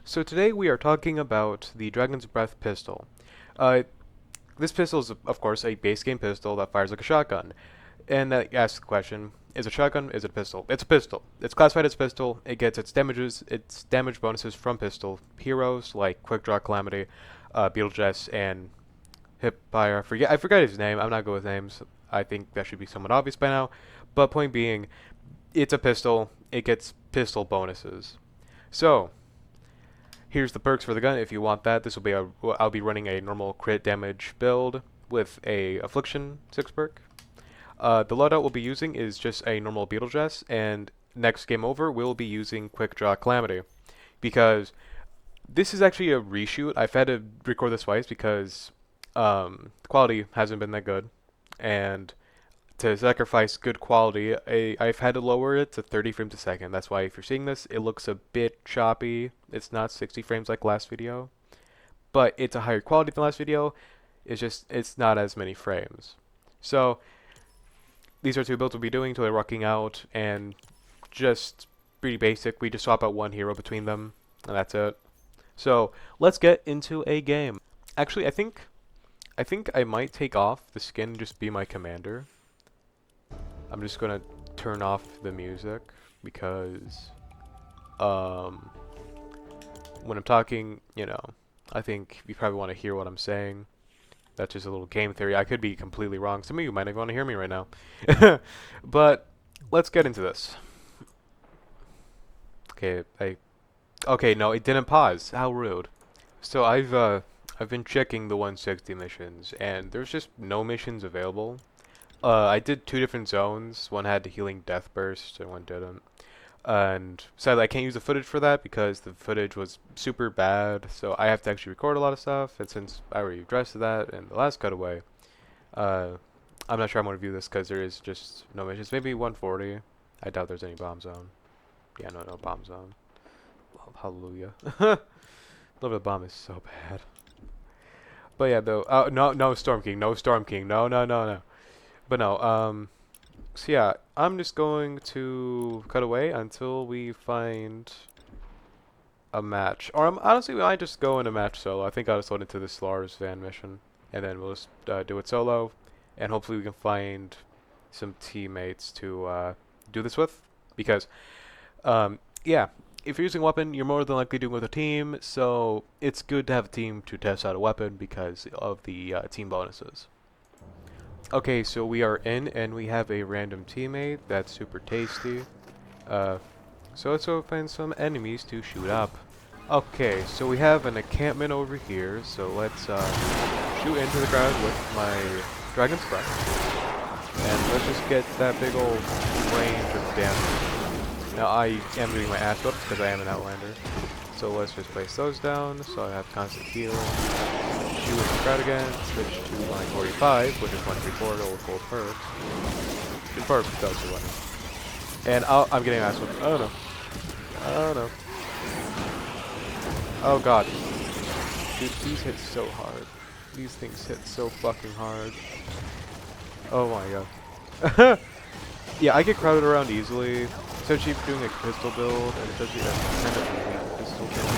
So today we are talking about the Dragon's Breath pistol. Uh, this pistol is, of course, a base game pistol that fires like a shotgun. And that asks the question, is it a shotgun? Is it a pistol? It's a pistol. It's classified as pistol. It gets its damage bonuses from pistol heroes like Quick Draw Calamity, Beetlejuice, and Hipfire. I forget his name. I'm not good with names. I think that should be somewhat obvious by now. But point being, it's a pistol. It gets pistol bonuses. So, here's the perks for the gun if you want that. I'll be running a normal crit damage build with a Affliction 6 perk. The loadout we'll be using is just a normal Beetlejuice, and next game over we'll be using Quick Draw Calamity. Because this is actually a reshoot. I've had to record this twice because the quality hasn't been that good. And to sacrifice good quality, I've had to lower it to 30 frames a second. That's why if you're seeing this, it looks a bit choppy. It's not 60 frames like last video, but it's a higher quality than last video. It's not as many frames. So these are two builds we'll be doing until they're rocking out, and just pretty basic. We just swap out one hero between them, and that's it. So let's get into a game. Actually, I think I might take off the skin and just be my commander. I'm just gonna turn off the music because when I'm talking, I think you probably want to hear what I'm saying. That's just a little game theory. I could be completely wrong. Some of you might not want to hear me right now. But let's get into this. Okay, no, it didn't pause. How rude. So I've been checking the 160 missions, and there's just no missions available. I did two different zones. One had the healing death burst, and one didn't. And sadly, I can't use the footage for that because the footage was super bad. So I have to actually record a lot of stuff. And since I already addressed that in the last cutaway, uh, I'm not sure I'm gonna review this because there is just no missions. Maybe 140. I doubt there's any bomb zone. Yeah, no bomb zone. Well, hallelujah. Love the bomb is so bad. But yeah, though. No Storm King. No Storm King. No. But no, so yeah, I'm just going to cut away until we find a match. Or honestly, we might just go in a match solo. I think I'll just load into this Lars Van mission, and then we'll just do it solo, and hopefully we can find some teammates to do this with. Because, yeah, if you're using a weapon, you're more than likely doing it with a team, so it's good to have a team to test out a weapon because of the team bonuses. Okay, so we are in, and we have a random teammate. That's super tasty. So let's go find some enemies to shoot up. Okay, so we have an encampment over here, so let's shoot into the crowd with my Dragon's Breath. And let's just get that big old range of damage. Now I am doing my ash whips because I am an Outlander. So let's just place those down, so I have constant healing. Shoot with the crowd again, switch to my 45, which is 134 gold perks. Good perks, does the weapon. And I'm getting ass whipped. Oh no. Oh no. Oh god. Dude, these hit so hard. These things hit so fucking hard. Oh my god. Yeah, I get crowded around easily, especially if doing a pistol build, and especially that kind of elite pistol build.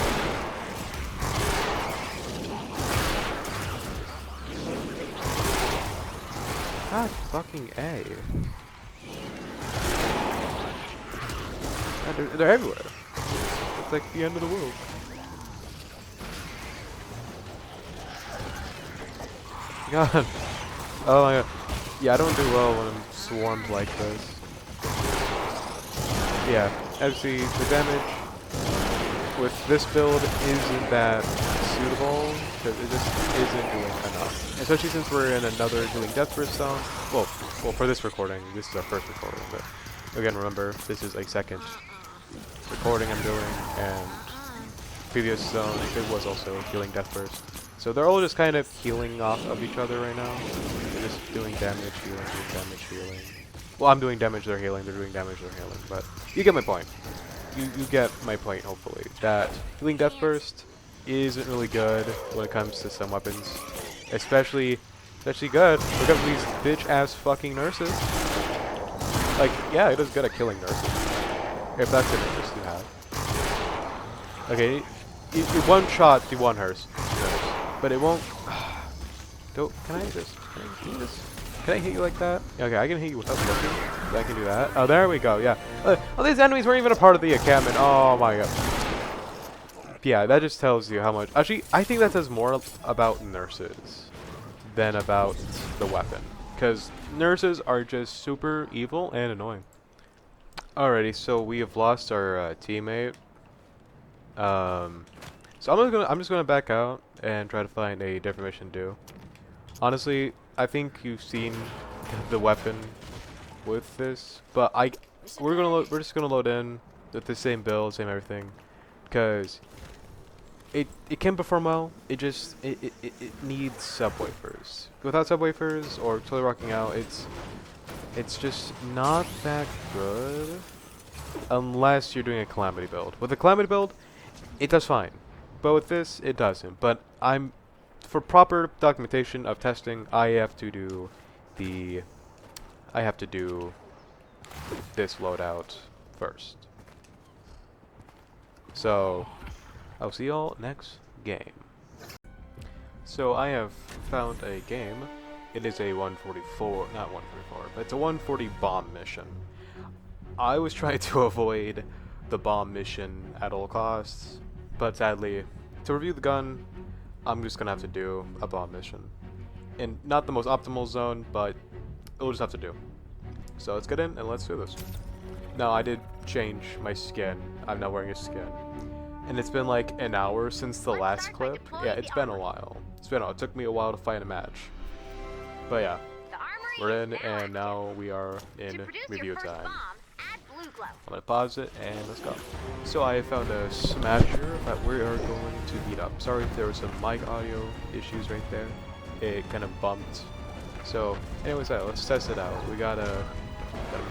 God fucking A. God, they're everywhere. It's like the end of the world. God. Oh my god. Yeah, I don't do well when I'm swarmed like this. Yeah, obviously the damage with this build isn't that suitable because it just isn't doing enough. Especially since we're in another healing death burst zone. Well, for this recording, this is our first recording, but again, remember this is a second recording I'm doing, and previous zone it was also healing death burst. So they're all just kind of healing off of each other right now. They're just doing damage, healing, doing damage, healing. Well, I'm doing damage, they're healing, they're doing damage, they're healing, but you get my point. You get my point, hopefully. That healing death burst isn't really good when it comes to some weapons. Especially good. Look at these bitch-ass fucking nurses. Like, yeah, it is good at killing nurses. If that's an interest you have. Okay, it one shot the one nurse, but it won't. Can I just? Can I do this? Can I hit you like that? Okay, I can hit you without looking. I can do that. Oh, there we go. Yeah. Oh, these enemies weren't even a part of the encampment. Oh my god. Yeah, that just tells you how much. Actually, I think that says more about nurses than about the weapon, because nurses are just super evil and annoying. Alrighty, so we have lost our teammate. So I'm just gonna back out and try to find a different mission to do. Honestly, I think you've seen the weapon with this, but we're just gonna load in with the same build, same everything, because it can perform well. It needs subwoofers. Without subwoofers or totally rocking out, it's just not that good unless you're doing a calamity build. With a calamity build, it does fine, but with this, it doesn't. But for proper documentation of testing, I have to do this loadout first. So I'll see y'all next game. So I have found a game. It is a 144, not 144, but it's a 140 bomb mission. I was trying to avoid the bomb mission at all costs, but sadly, to review the gun, I'm just gonna have to do a bomb mission. In not the most optimal zone, but it'll just have to do. So let's get in and let's do this. Now, I did change my skin. I'm now wearing a skin. And it's been like an hour since the last clip. Yeah, it's been a while. It took me a while to find a match. But yeah, we're in, and now we are in review time. I'm gonna pause it and let's go. So I found a smasher that we are going to beat up. Sorry if there was some mic audio issues right there. It kind of bumped. So anyways, let's test it out. We got a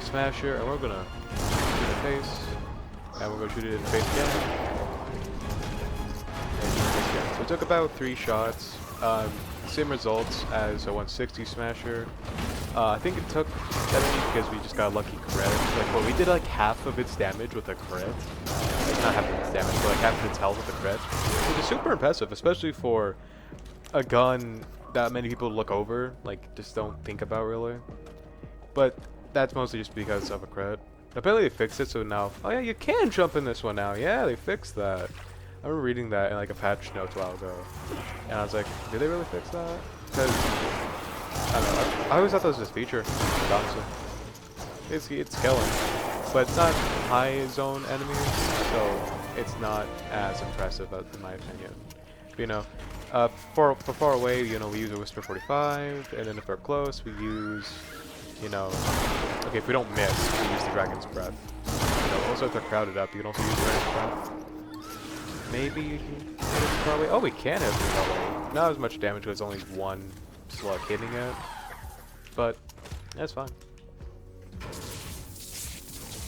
smasher, and we're gonna shoot it in the face, and we're gonna shoot it in the face again. So it took about 3 shots. Same results as a 160 smasher. I think it took 70 because we just got a lucky crit. Like, well, we did like half of its damage with a crit. Like, not half of its damage, but like half of its health with a crit. Which is super impressive, especially for a gun that many people look over, like, just don't think about really. But that's mostly just because of a crit. Apparently they fixed it, so now, oh yeah, you can jump in this one now. Yeah, they fixed that. I remember reading that in like a patch notes a while ago, and I was like, did they really fix that? Because I don't know. I always thought that was this feature. Honestly, it's killing, but it's not high zone enemies, so it's not as impressive in my opinion. But, you know, for far away, you know, we use a Whisper 45, and then if we're close, we use, you know, okay, if we don't miss, we use the Dragon's Breath. You know, also if they're crowded up, you can also use the Dragon's Breath. Maybe you can hit it far away. Oh, we can hit it far away. Not as much damage because it's only one slug hitting it, but that's fine.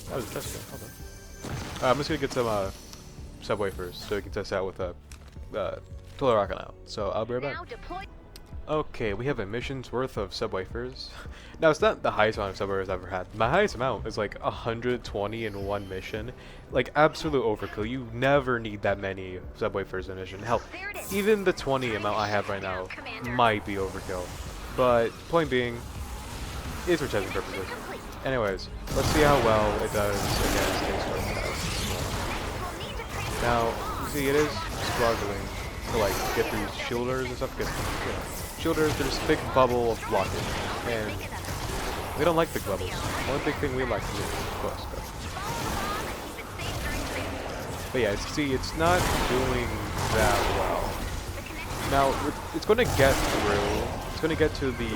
That was interesting. Hold on. I'm just gonna get some subwoofers so we can test out with a totally rocking out. So I'll be right back. Okay, we have a mission's worth of subwoofers. Now, it's not the highest amount of subwoofers I've ever had. My highest amount is like 120 in one mission. Like, absolute overkill. You never need that many subwoofers in a mission. Hell, even the 20 amount I have right now might be overkill. But, point being, it's for testing purposes. Anyways, let's see how well it does against a storm. Now, you see, it is struggling to like get these shielders and stuff. Because, you know, shielders, they're just a big bubble of blocking, and we don't like big bubbles. One big thing we like to do is close. But yeah, see, it's not doing that well. Now, it's going to get through. It's going to get to the.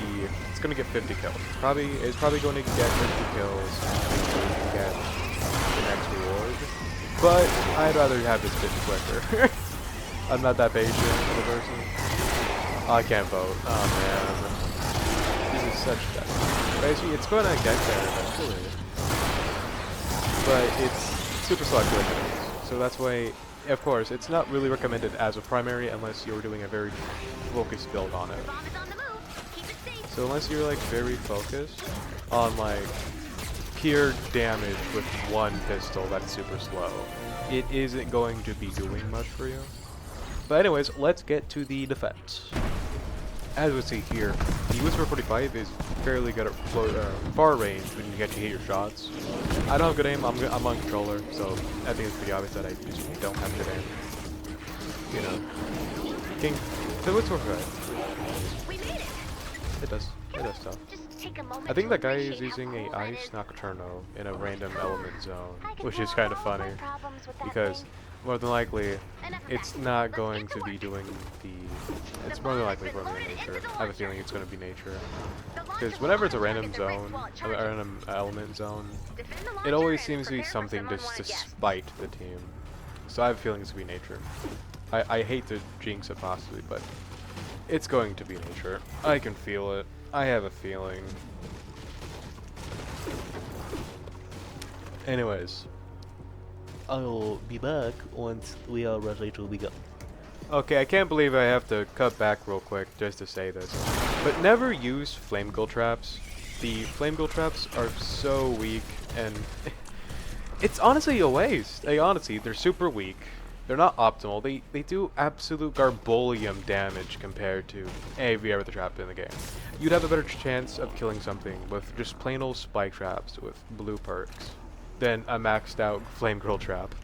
It's going to get 50 kills. It's probably going to get 50 kills and get the next reward. But I'd rather have this bit quicker. I'm not that patient of a person. Oh, I can't vote. Oh man, this is such death. Basically, it's going to get there eventually, but it's super selective. So that's why, of course, it's not really recommended as a primary unless you're doing a very focused build on it. So unless you're like very focused on like pure damage with one pistol that's super slow, it isn't going to be doing much for you. But anyways, let's get to the defense. As we see here, the Whisper 45 is fairly good at far range when you get to hit your shots. I don't have good aim, I'm on controller, so I think it's pretty obvious that I just don't have good aim. You know. King, the Whisper 45. We made it. It does stuff. Just take a moment I think to that guy is appreciate how using a cool that Ice is. Nocturno in a random element zone, I can which is solve kind of all my funny, problems with that because thing. more than likely, Enough of it's that. not Let's going get to be work. doing the... It's The more than bomb has likely been going to be loaded nature. into the I have a launcher. feeling it's going to be nature. The Because launcher whenever will it's a random automatically zone, while it a charges. random element zone, Defend the it launcher always and seems to be prepare for something some just to unwanted guests. spite the team. So I have a feeling it's going to be nature. I hate to jinx it possibly, but it's going to be nature. I can feel it. I have a feeling. Anyways. I'll be back once we are ready to begin. Okay, I can't believe I have to cut back real quick just to say this. But never use flame goal traps. The flame goal traps are so weak, and it's honestly a waste. Honestly, they're super weak. They're not optimal. They do absolute garbolium damage compared to every other trap in the game. You'd have a better chance of killing something with just plain old spike traps with blue perks than a maxed out flame girl trap.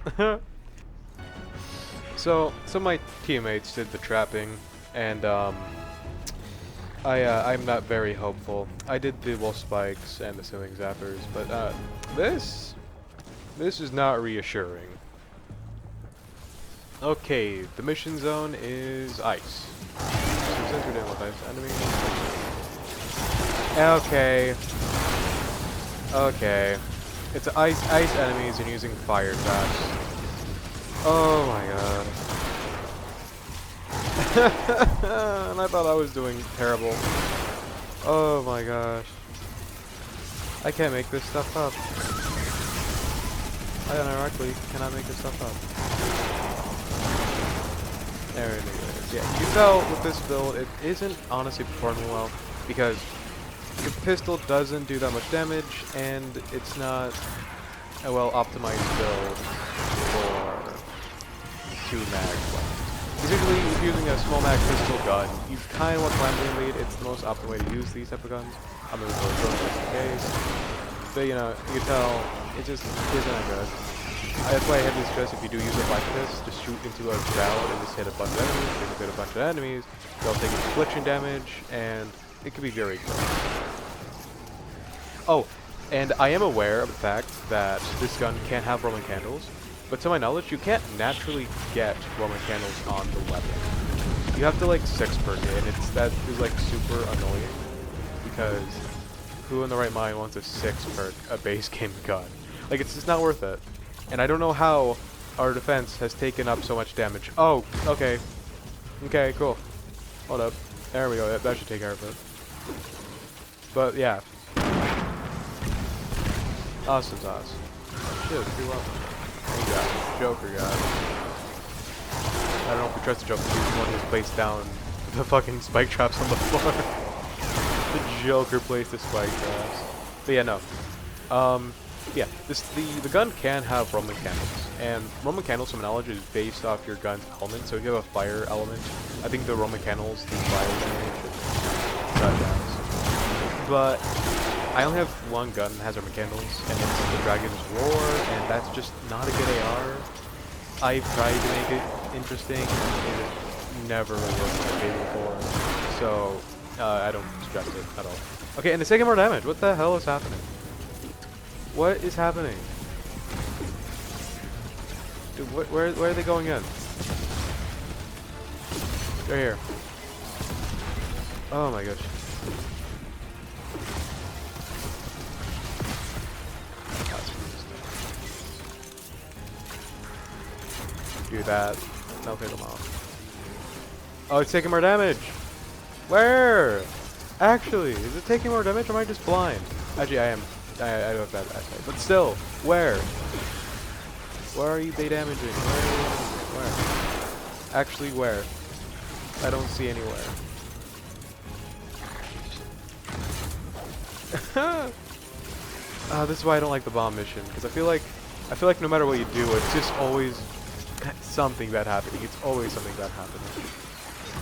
So some of my teammates did the trapping, and I'm not very hopeful. I did the wall spikes and the ceiling zappers, but this is not reassuring. Okay, the mission zone is ice. So since we're dealing with ice enemies, okay, it's ice enemies and using fire traps. Oh my god. And I thought I was doing terrible. Oh my gosh. I can't make this stuff up. I unironically cannot make this stuff up. There it is. Yeah, you can tell with this build it isn't honestly performing well because your pistol doesn't do that much damage and it's not a well optimized build for 2 mags left. Basically, if you're using a small mag pistol gun, you kind of want climbing lead. It's the most optimal way to use these type of guns. I'm going to go just in case. But you know, you can tell it just isn't that good. That's why I heavily stress if you do use it like this, just shoot into a crowd and just hit a bunch of enemies. If you hit a bunch of enemies, they'll take infliction damage, and it can be very good. Oh, and I am aware of the fact that this gun can't have Roman candles, but to my knowledge, you can't naturally get Roman candles on the weapon. You have to like 6-perk it, and that is like super annoying, because who in the right mind wants a 6-perk a base game gun? Like, it's just not worth it. And I don't know how our defense has taken up so much damage. Oh, okay. Okay, cool. Hold up. There we go. That should take care of it. But, yeah. Awesome sauce. Oh, shit, pretty well. You got it. Joker got it. I don't know if we trust the Joker. He's the one who's placed down the fucking spike traps on the floor. The Joker placed the spike traps. But yeah, no. Yeah, the gun can have Roman candles, and Roman candles, from knowledge, is based off your gun's element. So if you have a fire element, I think the Roman candles, the fire damage, that does. But I only have one gun that has Roman candles, and it's the Dragon's Roar, and that's just not a good AR. I've tried to make it interesting, and it never really worked on the game before, so I don't stress it at all. Okay, and it's taking more damage. What the hell is happening? What is happening? Dude, where are they going in? They're here. Oh my gosh. Do that. That'll take them off. Oh, it's taking more damage! Where? Actually, is it taking more damage or am I just blind? Actually, I am. I don't have that eyesight. But still, where? Where are they damaging? Where? Actually, where? I don't see anywhere. This is why I don't like the bomb mission, because I feel like no matter what you do, it's just always something bad happening. It's always something bad happening.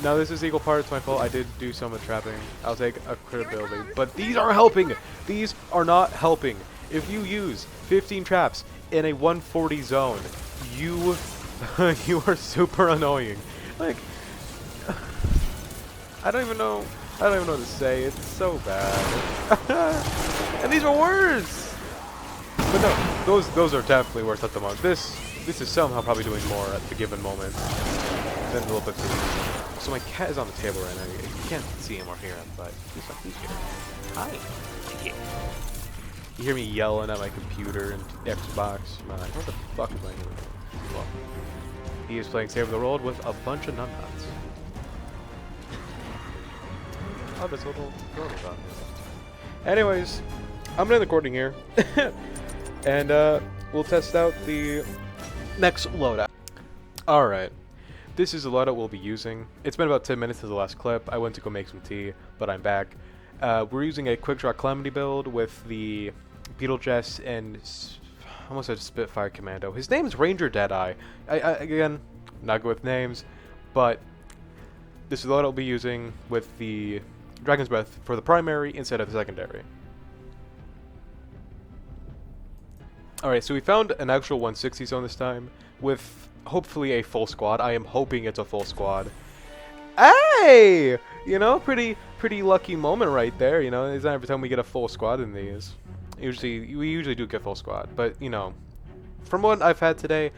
Now this is equal parts my fault. I did do some of trapping. I'll take a credibility. But these are helping! These are not helping. If you use 15 traps in a 140 zone, you you are super annoying. Like I don't even know what to say. It's so bad. And these are worse! But no, those are definitely worse at the moment. This is somehow probably doing more at the given moment than the little bit. So my cat is on the table right now. You can't see him or hear him, but he's here. Hi. Yeah. You hear me yelling at my computer and Xbox. Man, what the fuck is I doing? Well, he is playing Save the World with a bunch of numbnuts. Oh, this little girl is on here. Anyways, I'm gonna end the recording here, and we'll test out the next loadout. All right. This is the loadout we'll be using. It's been about 10 minutes since the last clip. I went to go make some tea, but I'm back. We're using a quick draw calamity build with the beetle chest and I almost said Spitfire Commando. His name is Ranger Deadeye. Again, not good with names, but this is the loadout we'll be using with the Dragon's Breath for the primary instead of the secondary. Alright, so we found an actual 160 zone this time with hopefully a full squad. I am hoping it's a full squad. Hey! You know, pretty lucky moment right there. You know, it's not every time we get a full squad in these. We usually do get full squad, but you know, from what I've had today,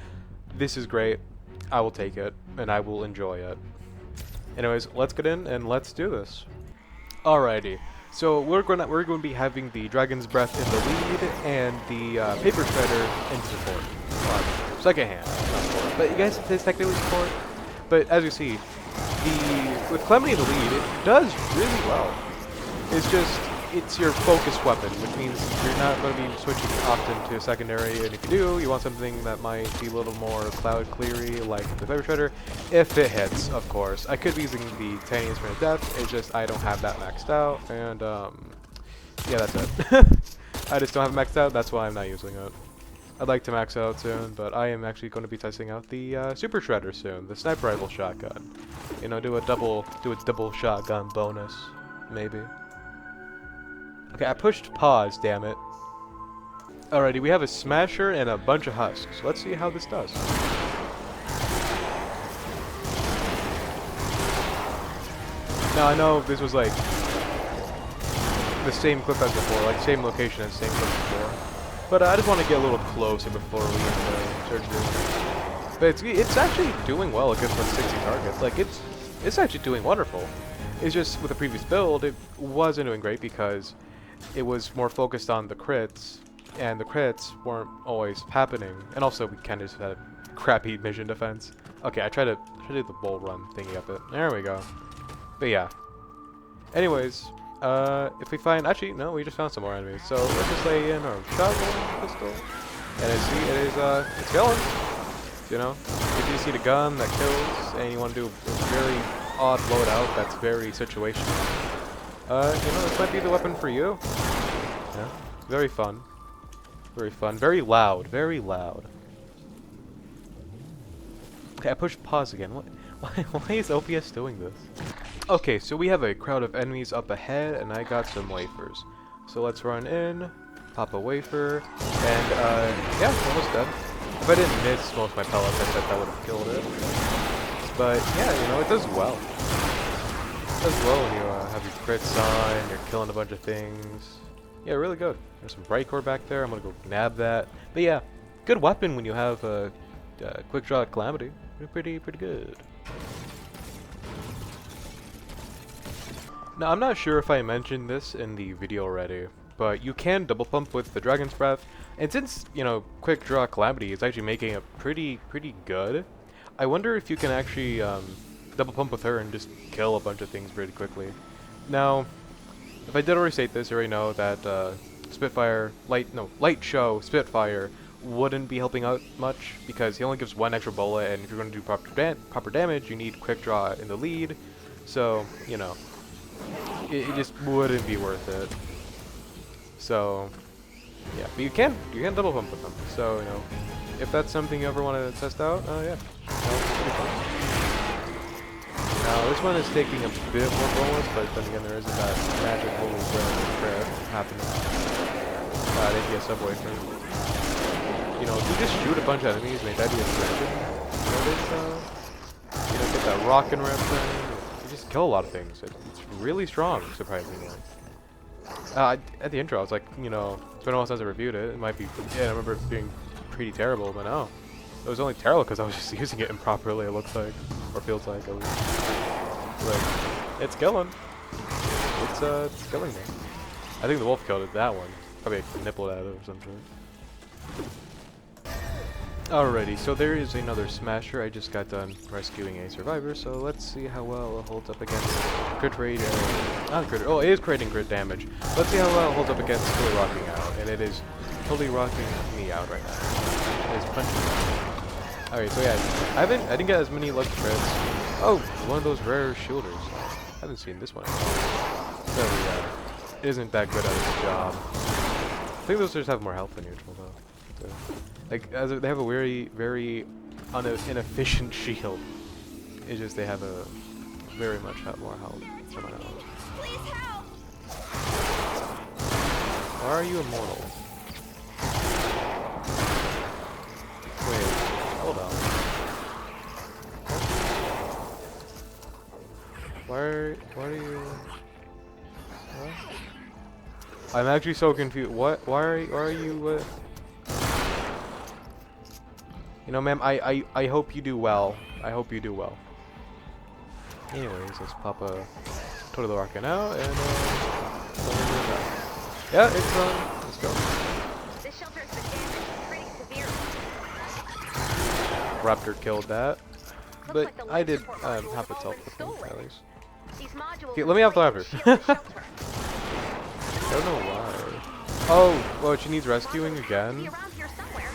this is great. I will take it and I will enjoy it. Anyways, let's get in and let's do this. Alrighty. So we're going to be having the Dragon's Breath in the lead and the Paper Shredder in support. Second hand, not support. But you guys, it's technically support. But as you see, with Calamity in the lead, it does really well. It's just, it's your focus weapon, which means you're not going to be switching often to secondary. And if you do, you want something that might be a little more cloud cleary, like the Paper Shredder, if it hits, of course. I could be using the Tiny Instrument of Death, it's just I don't have that maxed out, and yeah, that's it. I just don't have it maxed out, that's why I'm not using it. I'd like to max out soon, but I am actually going to be testing out the Super Shredder soon, the Sniper Rifle Shotgun. You know, do a double shotgun bonus, maybe. Okay, I pushed pause, damn it. Alrighty, we have a Smasher and a bunch of Husks. Let's see how this does. Now, I know this was like the same clip as before, like same location as same clip before. But I just want to get a little closer before we start doing. But it's actually doing well against 160 targets. Like it's actually doing wonderful. It's just with the previous build, it wasn't doing great because it was more focused on the crits, and the crits weren't always happening. And also, we kind of just had a crappy mission defense. Okay, I tried to do the bull run thingy of it. There we go. But yeah. Anyways, if we find, actually no, we just found some more enemies. So let's just lay in our shotgun pistol, and as you see, it is it's killing. You know, if you see the gun that kills, and you want to do a very odd loadout that's very situational. You know, this might be the weapon for you. Yeah, very fun. Very fun. Very loud. Very loud. Okay, I pushed pause again. Why is OPS doing this? Okay, so we have a crowd of enemies up ahead, and I got some wafers. So let's run in, pop a wafer, and yeah, almost dead. If I didn't miss most of my pellets, I bet that would have killed it. But yeah, you know, it does well. It does well when you have your crits on, you're killing a bunch of things. Yeah, really good. There's some bright core back there. I'm gonna go nab that. But yeah, good weapon when you have a quick draw calamity. Pretty good. Now, I'm not sure if I mentioned this in the video already, but you can double pump with the Dragon's Breath, and since, you know, quick draw calamity is actually making it pretty good, I wonder if you can actually double pump with her and just kill a bunch of things pretty quickly. Now, if I did already state this, you already know that Spitfire, Light Show Spitfire wouldn't be helping out much because he only gives one extra bullet, and if you're going to do proper damage, you need quick draw in the lead. So, you know, it just wouldn't be worth it. So, Yeah, but you can double pump with them. So you know, if that's something you ever want to test out, yeah. Pretty fun. Now this one is taking a bit more bonus, but then again there isn't that magical rare happening. If you get subway from. You know, if you just shoot a bunch of enemies, make that be a distraction. You know, get that rock and rip thing. You just kill a lot of things. It's really strong, surprisingly. At the intro, I was like, you know, it's been a while since I reviewed it. It might be, yeah, I remember it being pretty terrible, but no. It was only terrible because I was just using it improperly, it looks like. Or feels like, at least. Like, it's killing. It's killing me. I think the wolf killed it, that one. Probably nippled at it or something. Alrighty, so there is another smasher. I just got done rescuing a survivor, so let's see how well it holds up against crit rate. Not crit. Oh, it is creating crit damage. Let's see how well it holds up against totally rocking out, and it is totally rocking me out right now. It is punching me. Alright, so yeah, I didn't get as many lucky crits. Oh, one of those rare shielders. I haven't seen this one. So yeah, it isn't that good at its job. I think those just have more health than usual though. So, like, they have a very inefficient shield. It's just they have a very much more health. Why are you immortal? Wait, hold on. Why are you? What? I'm actually so confused. What? Why are you? You know, ma'am, I hope you do well. I hope you do well. Anyways, let's pop a totally rocking out and yeah, it's let's go. This shelter has been damaged pretty severely. Raptor killed that, but Like I did have have its health with me at least. These modules Okay, let me have the Raptor. I don't know why. Oh, well, she needs rescuing again. Yeah,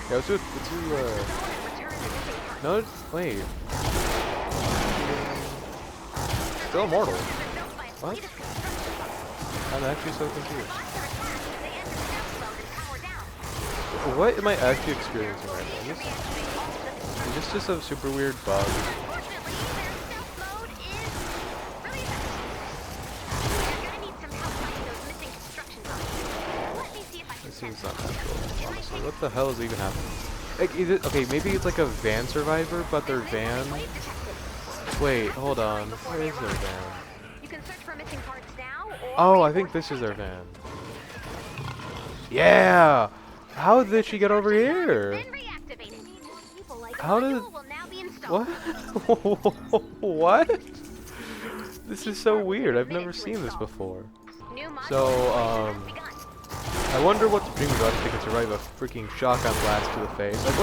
let's do no, wait. Still immortal. What? I'm actually so confused. What am I actually experiencing right now? Is this just a super weird bug? This seems not natural, honestly. What the hell is even happening? Like, is it okay? Maybe it's like a van survivor, but their van. Wait, hold on. Where is their van? Oh, I think this is their van. Yeah. How did she get over here? How did? What? What? This is so weird. I've never seen this before. So, I wonder what the dream god if they can survive a freaking shotgun blast to the face. Like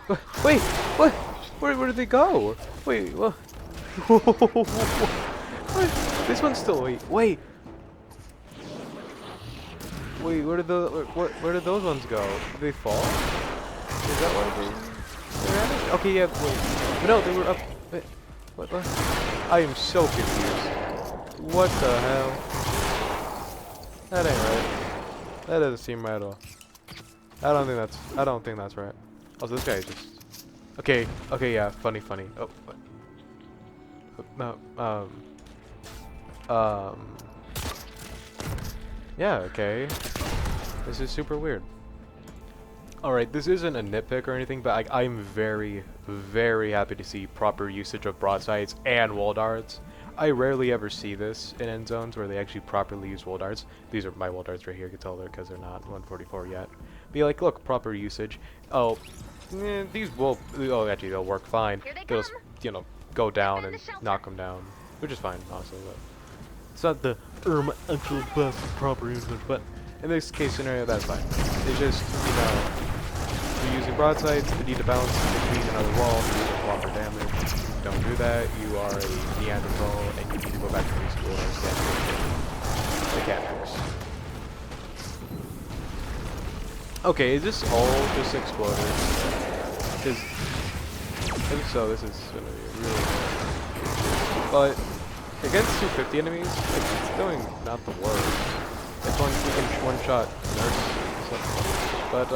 what? Wait, what? Where did they go? Wait, what? What? This one's still wait. Wait, where did where did those ones go? Did they fall? Is that why they? Okay, yeah. Wait, but no, they were up. Wait, what? I am so confused. What the hell? That ain't right. That doesn't seem right at all. I don't think that's right. Also, this guy is just okay, yeah, funny. Oh, what? No, yeah, okay. This is super weird. Alright, this isn't a nitpick or anything, but I'm very happy to see proper usage of broadsides and wall darts. I rarely ever see this in end zones where they actually properly use wall darts. These are my wall darts right here. You can tell because they're not 144 yet. Be like, look, proper usage. Oh, these will. Oh, actually, they'll work fine. They'll just, you know, go down and knock them down, which is fine, honestly. But it's not the actual best proper usage, but in this case scenario, that's fine. It's just, you know, you're using broadsides. You need to bounce between another wall to do proper damage. Don't do that, you are a Neanderthal and you need to go back to preschool and understand mechanics. Okay, is this all just exploders? Because if so, this is gonna be really good. But against 250 enemies, it's doing not the worst. It's one freaking one-shot nurse. But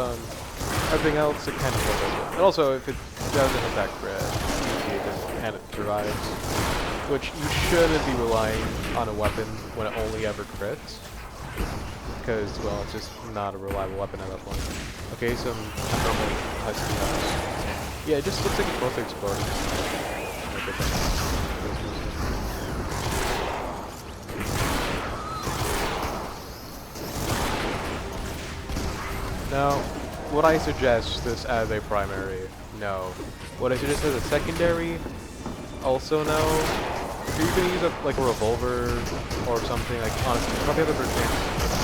everything else it kind of goes over. And also, if it doesn't hit that crit, and it survives, which you shouldn't be relying on a weapon when it only ever crits, because well, it's just not a reliable weapon at that point. Okay, some normal husky house. Yeah, it just looks like it's mostly exploding. Now, would I suggest this as a primary? No. Would I suggest as a secondary? Also no. If you're gonna use like a revolver or something, like honestly, you probably have a better chance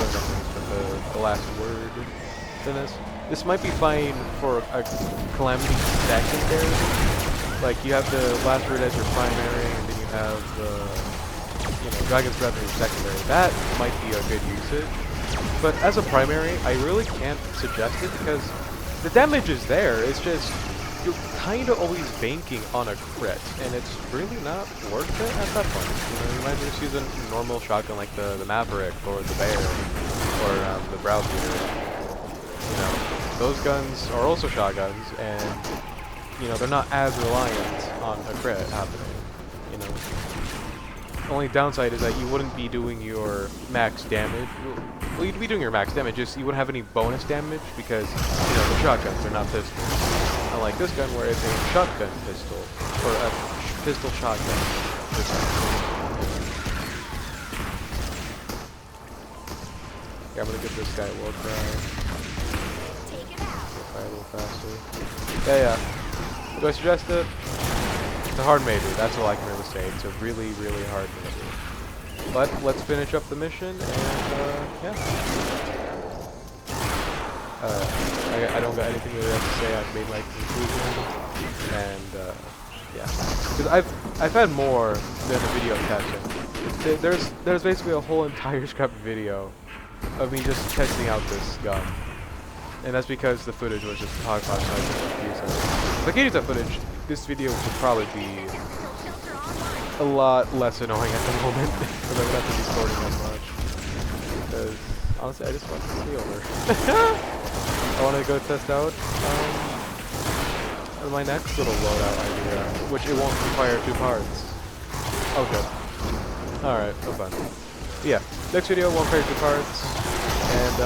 of the last word than this. This might be fine for a calamity secondary. Like you have the last word as your primary, and then you have the Dragon's Breath as your secondary. That might be a good usage. But as a primary, I really can't suggest it because the damage is there. It's just you're kind of always banking on a crit, and it's really not worth it at that point. You might just use a normal shotgun like the Maverick or the Bear or the Browbeater. Those guns are also shotguns, and they're not as reliant on a crit happening. Only downside is that you wouldn't be doing your max damage. Well, you'd be doing your max damage, just you wouldn't have any bonus damage because, the shotguns are not pistols. Unlike this gun where it's a shotgun pistol, or a pistol shotgun. Yeah, I'm gonna give this guy a war cry. Fire a little faster. Yeah. Do I suggest it? It's a hard maybe, that's all I can really say. It's a really, really hard maybe. But let's finish up the mission, and yeah. I don't got anything really else to say. I've made my conclusion, and yeah. Because I've had more than a video of testing. There's basically a whole entire script video of me just testing out this gun, and that's because the footage was just hodgepodge. So I couldn't use it. If I could use that footage, this video would probably be a lot less annoying at the moment because I would have to be recording as much. Because honestly, I just want to be over. I want to go test out my next little loadout idea, which it won't require 2 parts. Okay. Alright, no fun. Yeah, next video won't require 2 parts, and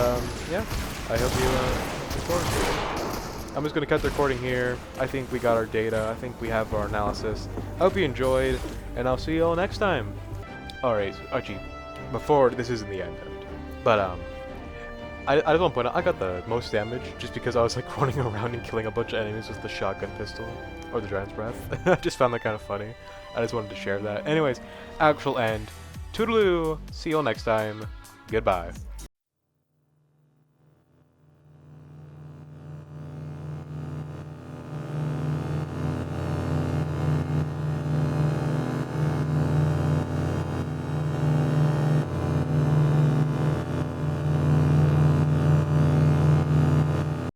yeah, I hope you look forward to it. I'm just going to cut the recording here. I think we got our data. I think we have our analysis. I hope you enjoyed, and I'll see you all next time. Alright, Archie, before this isn't the end, but I just want to point out, I got the most damage just because I was like running around and killing a bunch of enemies with the shotgun pistol, or the Dragon's Breath. I just found that kind of funny. I just wanted to share that. Anyways, actual end. Toodaloo! See you all next time. Goodbye.